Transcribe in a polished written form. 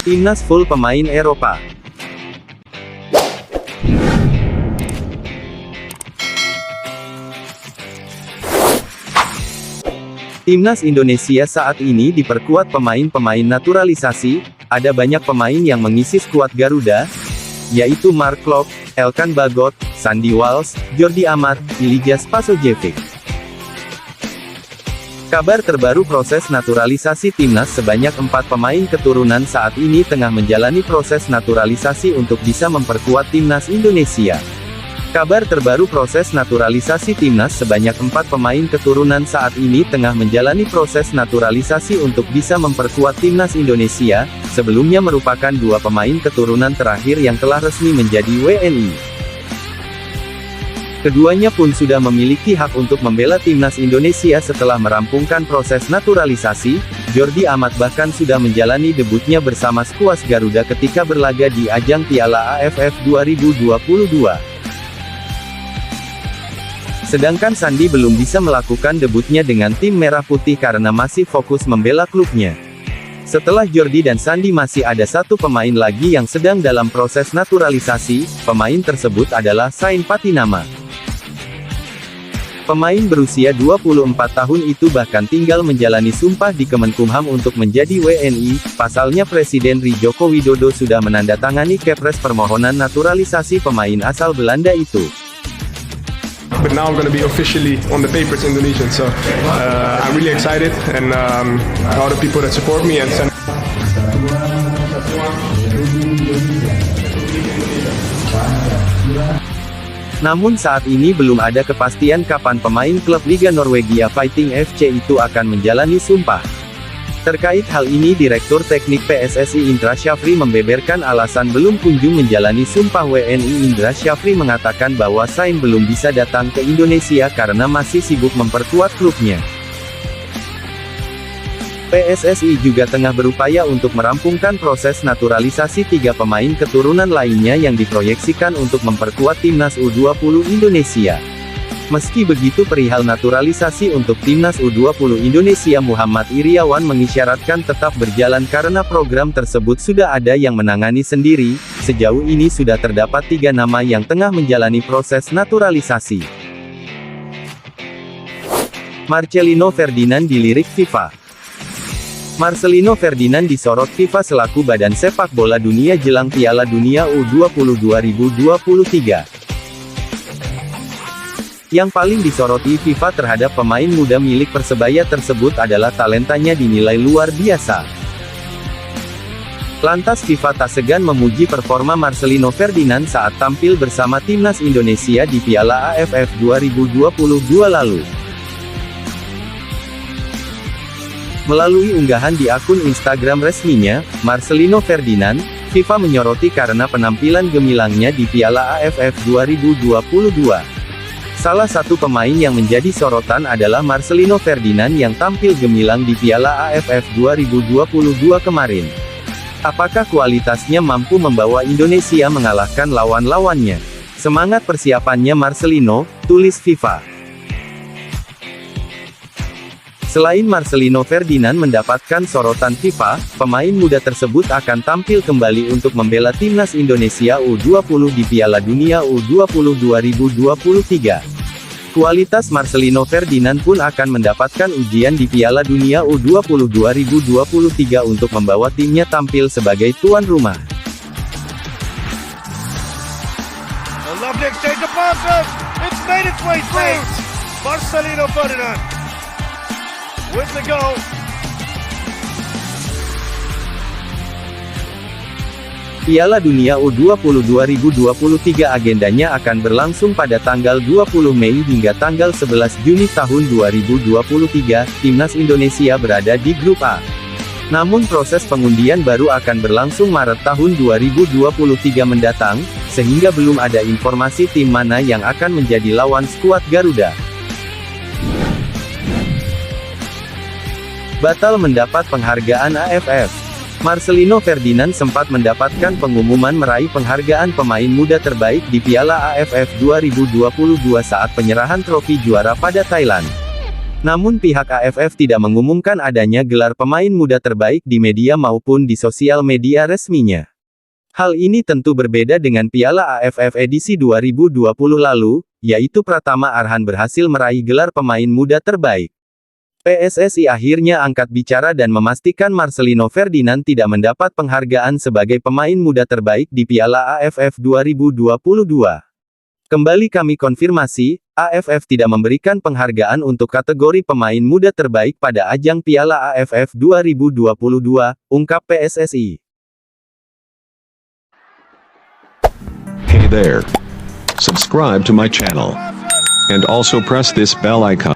Timnas full pemain Eropa. Timnas Indonesia saat ini diperkuat pemain-pemain naturalisasi. Ada banyak pemain yang mengisi skuad Garuda, yaitu Mark Klok, Elkan Bagot, Sandy Walsh, Jordi Amat, Ilijas Pasojevic. Kabar terbaru proses naturalisasi Timnas sebanyak 4 pemain keturunan saat ini tengah menjalani proses naturalisasi untuk bisa memperkuat Timnas Indonesia. Kabar terbaru proses naturalisasi Timnas sebanyak 4 pemain keturunan saat ini tengah menjalani proses naturalisasi untuk bisa memperkuat Timnas Indonesia, sebelumnya merupakan 2 pemain keturunan terakhir yang telah resmi menjadi WNI. Keduanya pun sudah memiliki hak untuk membela Timnas Indonesia setelah merampungkan proses naturalisasi. Jordi Amat bahkan sudah menjalani debutnya bersama skuad Garuda ketika berlaga di ajang Piala AFF 2022. Sedangkan Sandy belum bisa melakukan debutnya dengan tim Merah Putih karena masih fokus membela klubnya. Setelah Jordi dan Sandy masih ada 1 pemain lagi yang sedang dalam proses naturalisasi, pemain tersebut adalah Sain Patinama. Pemain berusia 24 tahun itu bahkan tinggal menjalani sumpah di Kemenkumham untuk menjadi WNI, pasalnya Presiden Joko Widodo sudah menandatangani kepres permohonan naturalisasi pemain asal Belanda itu. But now I'm going to be officially on the papers Indonesian, so I'm really excited, and all the people that support me and send. Namun saat ini belum ada kepastian kapan pemain klub Liga Norwegia Viking FC itu akan menjalani sumpah. Terkait hal ini Direktur Teknik PSSI Indra Syafri membeberkan alasan belum kunjung menjalani sumpah WNI. Indra Syafri mengatakan bahwa Sain belum bisa datang ke Indonesia karena masih sibuk memperkuat klubnya. PSSI juga tengah berupaya untuk merampungkan proses naturalisasi 3 pemain keturunan lainnya yang diproyeksikan untuk memperkuat Timnas U20 Indonesia. Meski begitu perihal naturalisasi untuk Timnas U20 Indonesia Muhammad Iriawan mengisyaratkan tetap berjalan karena program tersebut sudah ada yang menangani sendiri. Sejauh ini sudah terdapat 3 nama yang tengah menjalani proses naturalisasi. Marcelino Ferdinand dilirik FIFA. Marcelino Ferdinand disorot FIFA selaku badan sepak bola dunia jelang Piala Dunia U20 2023. Yang paling disoroti FIFA terhadap pemain muda milik Persebaya tersebut adalah talentanya dinilai luar biasa. Lantas FIFA tak segan memuji performa Marcelino Ferdinand saat tampil bersama Timnas Indonesia di Piala AFF 2022 lalu. Melalui unggahan di akun Instagram resminya, Marcelino Ferdinand, FIFA menyoroti karena penampilan gemilangnya di Piala AFF 2022. Salah satu pemain yang menjadi sorotan adalah Marcelino Ferdinand yang tampil gemilang di Piala AFF 2022 kemarin. Apakah kualitasnya mampu membawa Indonesia mengalahkan lawan-lawannya? Semangat persiapannya Marcelino, tulis FIFA. Selain Marcelino Ferdinand mendapatkan sorotan FIFA, pemain muda tersebut akan tampil kembali untuk membela Timnas Indonesia U20 di Piala Dunia U20 2023. Kualitas Marcelino Ferdinand pun akan mendapatkan ujian di Piala Dunia U20 2023 untuk membawa timnya tampil sebagai tuan rumah. With the goal. Piala Dunia U20 2023 agendanya akan berlangsung pada tanggal 20 Mei hingga tanggal 11 Juni tahun 2023. Timnas Indonesia berada di grup A. Namun proses pengundian baru akan berlangsung Maret tahun 2023 mendatang, sehingga belum ada informasi tim mana yang akan menjadi lawan skuad Garuda. Batal mendapat penghargaan AFF. Marcelino Ferdinand sempat mendapatkan pengumuman meraih penghargaan pemain muda terbaik di Piala AFF 2022 saat penyerahan trofi juara pada Thailand. Namun pihak AFF tidak mengumumkan adanya gelar pemain muda terbaik di media maupun di sosial media resminya. Hal ini tentu berbeda dengan Piala AFF edisi 2020 lalu, yaitu Pratama Arhan berhasil meraih gelar pemain muda terbaik. PSSI akhirnya angkat bicara dan memastikan Marcelino Ferdinand tidak mendapat penghargaan sebagai pemain muda terbaik di Piala AFF 2022. Kembali kami konfirmasi, AFF tidak memberikan penghargaan untuk kategori pemain muda terbaik pada ajang Piala AFF 2022, ungkap PSSI. Hey there. Subscribe to my channel. And also press this bell icon.